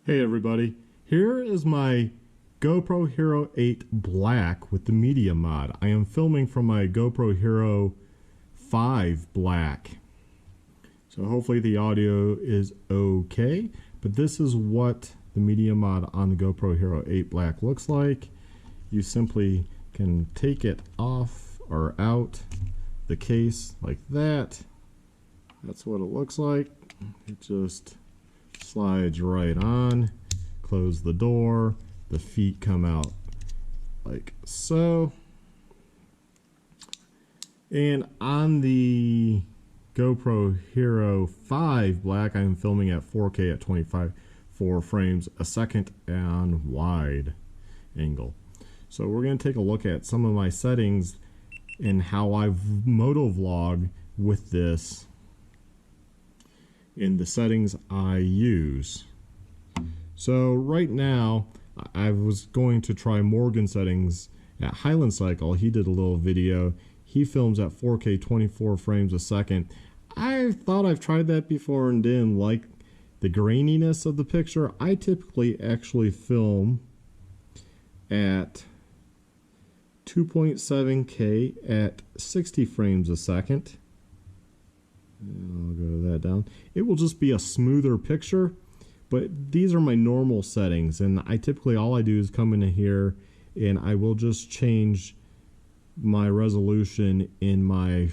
Hey everybody, here is my GoPro Hero 8 Black with the media mod. I am filming from my GoPro Hero 5 Black. So hopefully the audio is okay, but this is what the media mod on the GoPro Hero 8 Black looks like. You simply can take it off or out the case like that. That's what it looks like. It just slides right on. Close the door. The feet come out like so. And on the GoPro Hero 5 Black, I'm filming at 4K at 24 frames a second and wide angle. So we're going to take a look at some of my settings and how I motovlog with this in the settings I use. So right now I was going to try Morgan settings at Highland Cycle. He did a little video. He films at 4K 24 frames a second. I thought I've tried that before and didn't like the graininess of the picture. I typically actually film at 2.7K at 60 frames a second. I'll go that down. It will just be a smoother picture, but these are my normal settings, and I typically all I do is come in here and I will just change my resolution in my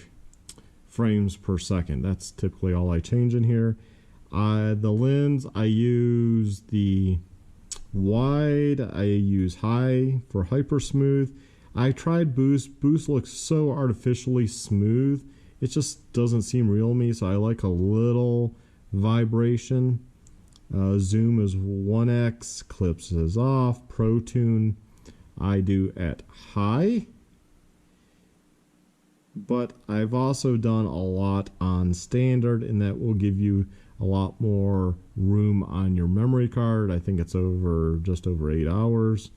frames per second. That's typically all I change in here. The lens, I use the wide, I use high for hyper smooth. I tried boost. Boost looks so artificially smooth. It just doesn't seem real to me, so I like a little vibration. Zoom is 1x, clips is off. Pro Tune I do at high. But I've also done a lot on standard, and that will give you a lot more room on your memory card. I think it's just over 8 hours.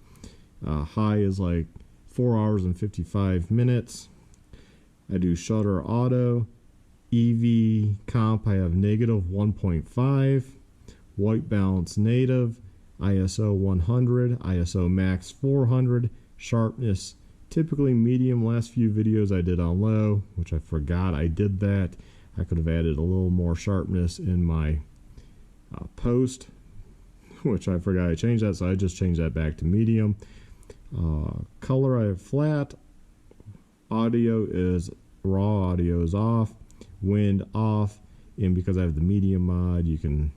High is like 4 hours and 55 minutes. I do shutter auto. EV comp I have negative 1.5. White balance native. ISO 100. ISO max 400. Sharpness typically medium. Last few videos I did on low, which I forgot I did that. I could have added a little more sharpness in my post, which I forgot I changed that, so I just changed that back to medium. Color I have flat. Audio is raw audio is off. Wind off. And because I have the medium mod, you can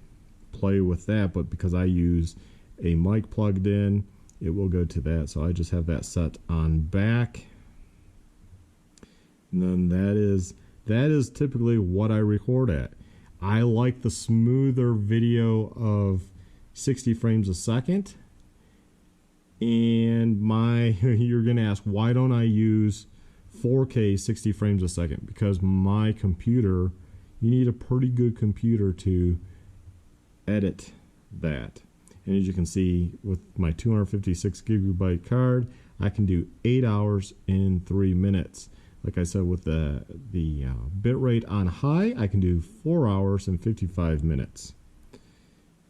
play with that, but because I use a mic plugged in, it will go to that. So I just have that set on back. And then that is typically what I record at. I like the smoother video of 60 frames a second. And you're gonna ask, why don't I use 4K 60 frames a second? Because my computer, you need a pretty good computer to edit that. And as you can see, with my 256 gigabyte card, I can do 8 hours in 3 minutes. Like I said, with the bit rate on high, I can do 4 hours and 55 minutes.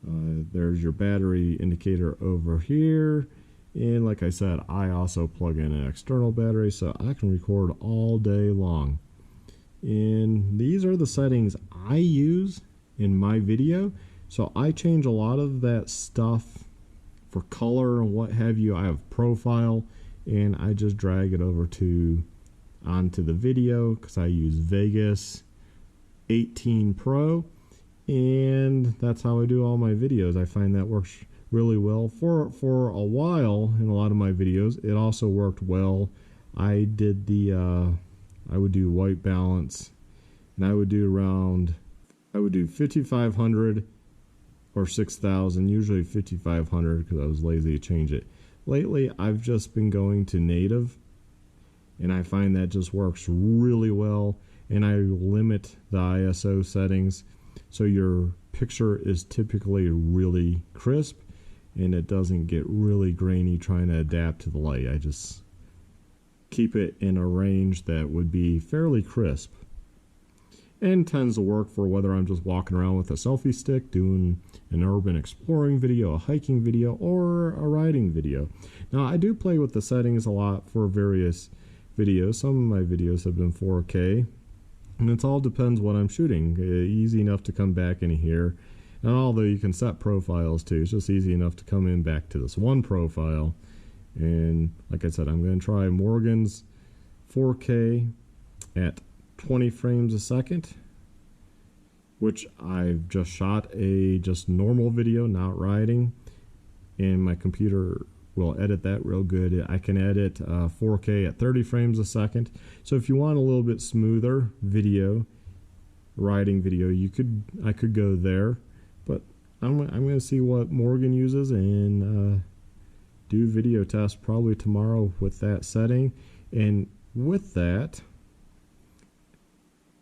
There's your battery indicator over here. And like I said, I also plug in an external battery, so I can record all day long. And these are the settings I use in my video. So I change a lot of that stuff for color and what have you. I have profile, and I just drag it over onto the video because I use Vegas 18 Pro, and that's how I do all my videos. I find that works really well. For a while in a lot of my videos, it also worked well. I did I would do white balance, and I would do 5500 or 6000, usually 5500 because I was lazy to change it. Lately I've just been going to native, and I find that just works really well. And I limit the ISO settings so your picture is typically really crisp and it doesn't get really grainy trying to adapt to the light. I just keep it in a range that would be fairly crisp. and tends to work for whether I'm just walking around with a selfie stick, doing an urban exploring video, a hiking video, or a riding video. Now, I do play with the settings a lot for various videos. Some of my videos have been 4K, and it all depends what I'm shooting. Easy enough to come back in here. And although you can set profiles too, it's just easy enough to come in back to this one profile. And like I said, I'm going to try Morgan's 4K at 20 frames a second, which I've just shot a just normal video, not riding, and my computer will edit that real good. I can edit 4K at 30 frames a second. So if you want a little bit smoother video, riding video, I could go there. But I'm going to see what Morgan uses and do video test probably tomorrow with that setting. And with that,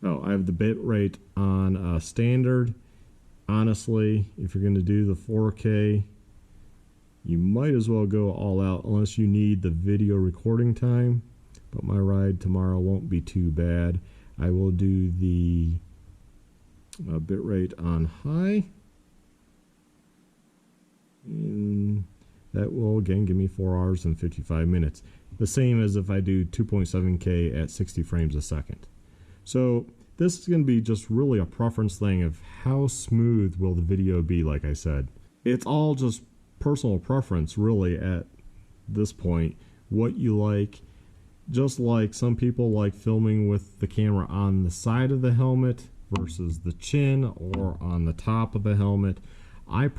I have the bit rate on standard. Honestly, if you're going to do the 4K, you might as well go all out unless you need the video recording time. But my ride tomorrow won't be too bad. I will do the bit rate on high. And that will again give me 4 hours and 55 minutes. The same as if I do 2.7K at 60 frames a second. So this is going to be just really a preference thing of how smooth will the video be. Like I said, it's all just personal preference really at this point, what you like. Just like some people like filming with the camera on the side of the helmet versus the chin or on the top of the helmet. I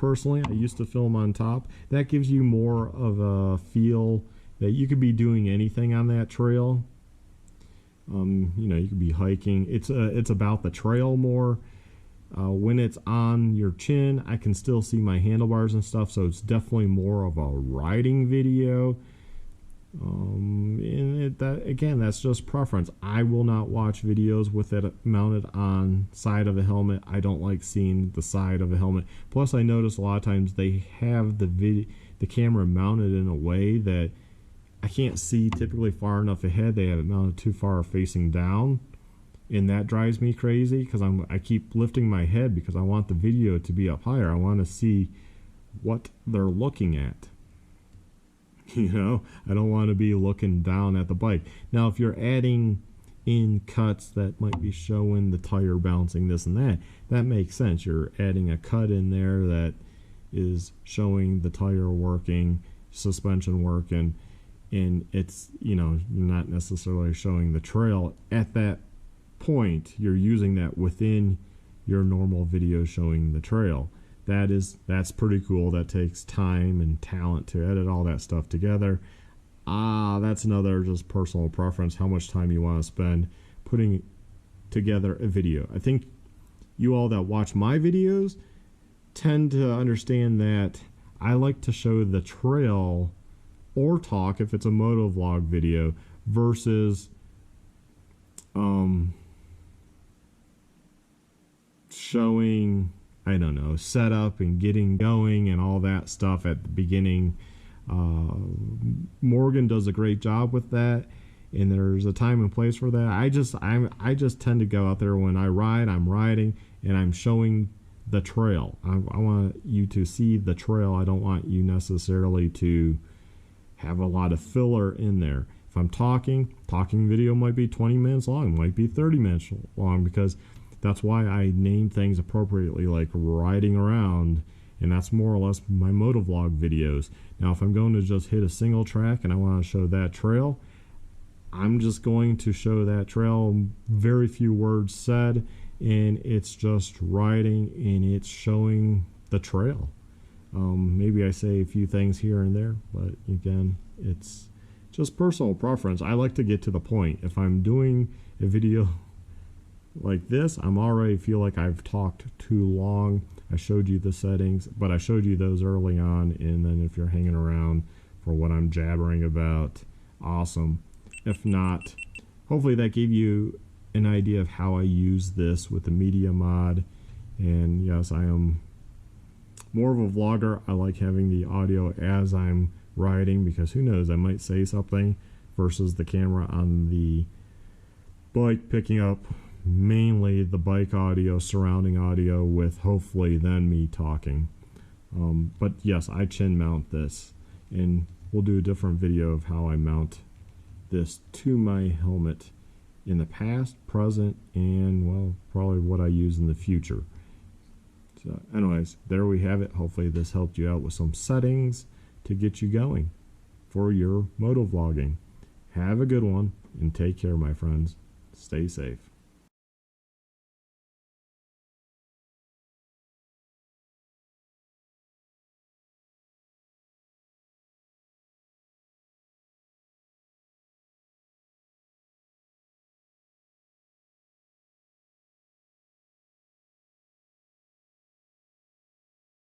used to film on top. That gives you more of a feel that you could be doing anything on that trail. You could be hiking. It's about the trail more. When it's on your chin, I can still see my handlebars and stuff, so it's definitely more of a riding video. Again, that's just preference. I will not watch videos with it mounted on side of a helmet. I don't like seeing the side of a helmet. Plus, I notice a lot of times they have the camera mounted in a way that I can't see typically far enough ahead. They have it mounted too far facing down, and that drives me crazy because I keep lifting my head because I want the video to be up higher. I want to see what they're looking at. I don't want to be looking down at the bike. Now, if you're adding in cuts that might be showing the tire bouncing, this and that, that makes sense. You're adding a cut in there that is showing the tire working, suspension working, and it's, you're not necessarily showing the trail at that point. You're using that within your normal video showing the trail. That's pretty cool. That takes time and talent to edit all that stuff together. That's another just personal preference, how much time you want to spend putting together a video. I think you all that watch my videos tend to understand that I like to show the trail or talk if it's a moto vlog video versus showing, I don't know, setup and getting going and all that stuff at the beginning. Morgan does a great job with that, and there's a time and place for that. I just tend to go out there when I ride. I'm riding and I'm showing the trail. I want you to see the trail. I don't want you necessarily to have a lot of filler in there. If I'm talking video might be 20 minutes long, might be 30 minutes long, because that's why I name things appropriately, like riding around, and that's more or less my motovlog videos. Now, if I'm going to just hit a single track and I want to show that trail, I'm just going to show that trail, very few words said, and it's just riding and it's showing the trail. Maybe I say a few things here and there, but again, it's just personal preference. I like to get to the point. If I'm doing a video like this, I'm already feel like I've talked too long. I showed you the settings, but I showed you those early on, and then if you're hanging around for what I'm jabbering about, awesome. If not, hopefully that gave you an idea of how I use this with the media mod. And yes, I am more of a vlogger. I like having the audio as I'm riding, because who knows, I might say something versus the camera on the bike picking up mainly the bike audio, surrounding audio, with hopefully then me talking. But yes, I chin mount this, and we'll do a different video of how I mount this to my helmet in the past, present, and well, probably what I use in the future. So anyways, there we have it. Hopefully this helped you out with some settings to get you going for your motovlogging. Have a good one and take care, my friends. Stay safe.